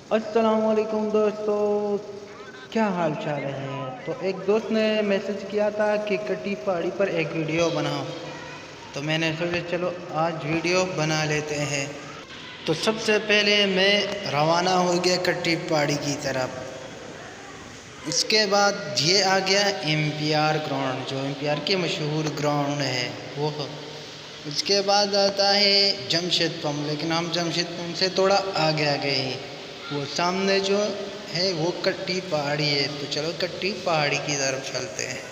अस्सलामुअलैकुम दोस्तों, क्या हाल चाल है। तो एक दोस्त ने मैसेज किया था कि कटी पहाड़ी पर एक वीडियो बनाओ, तो मैंने सोचा चलो आज वीडियो बना लेते हैं। तो सबसे पहले मैं रवाना हो गया कटी पहाड़ी की तरफ। उसके बाद ये आ गया एम्पियर ग्राउंड, जो एम्पियर के मशहूर ग्राउंड है वो। उसके बाद आता है जमशेद पम्प, लेकिन हम जमशेद पम्प से थोड़ा आगे आ गए हैं। वो सामने जो है वो कट्टी पहाड़ी है, तो चलो कट्टी पहाड़ी की तरफ चलते हैं।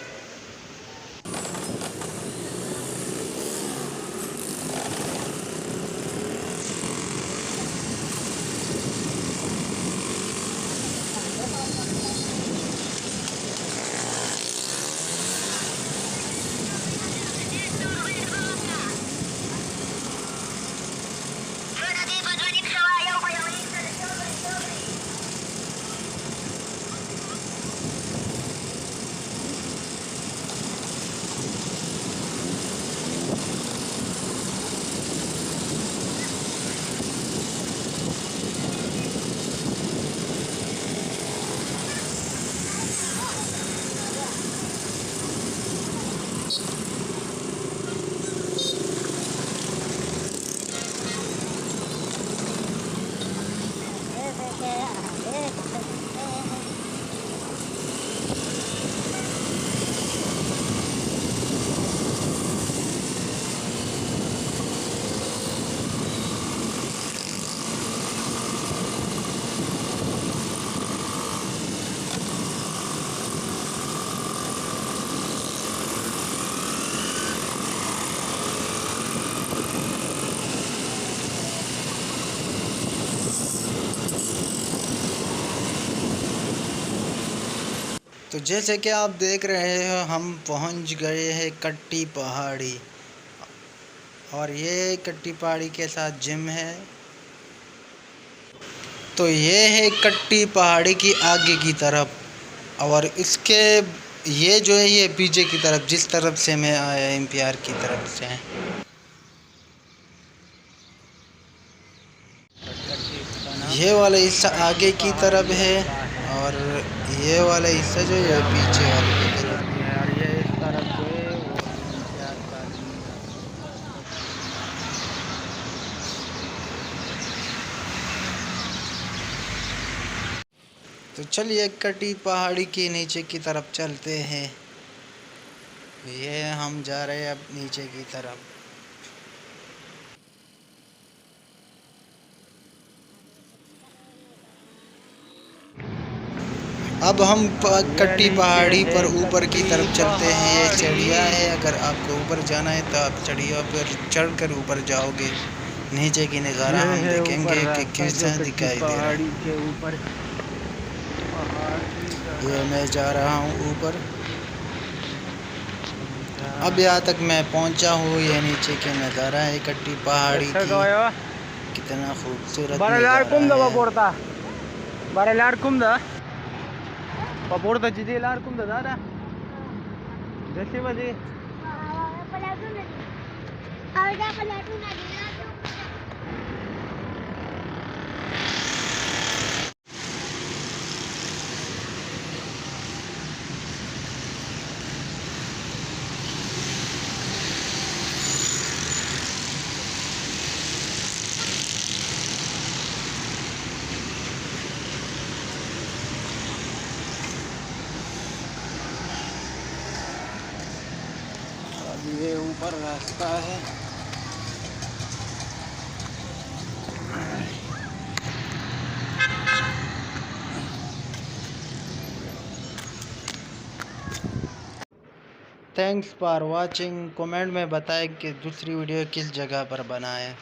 तो जैसे कि आप देख रहे हो हम पहुंच गए हैं कट्टी पहाड़ी, और ये कट्टी पहाड़ी के साथ जिम है। तो ये है कट्टी पहाड़ी की आगे की तरफ, और इसके ये जो है ये पीछे की तरफ, जिस तरफ से मैं आया एम्पियर की तरफ से। ये वाला हिस्सा आगे की तरफ है, और ये वाला हिस्सा जो है पीछे वाले की तरफ है, और ये इस तरफ जो है वो एम्पियर का। तो चलिए कटी पहाड़ी के नीचे की तरफ चलते हैं। ये हम जा रहे हैं अब नीचे की तरफ। अब हम कट्टी पहाड़ी पर ऊपर की तरफ चलते हैं। ये चढ़िया है, अगर आपको ऊपर जाना है तो आप चढ़िया पर चढ़कर ऊपर जाओगे। नीचे की नज़ारा हम देखेंगे कि कैसा दिखाई दे रहा है। के ऊपर ये मैं जा रहा हूँ ऊपर। अब यहाँ तक मैं पहुँचा हूँ। ये नीचे के नज़ारा है कट्टी पहाड़ी की, कितना खूबसूरत ये ऊपर रास्ता है। Thanks for watching. कमेंट में बताएं कि दूसरी वीडियो किस जगह पर बनाएं।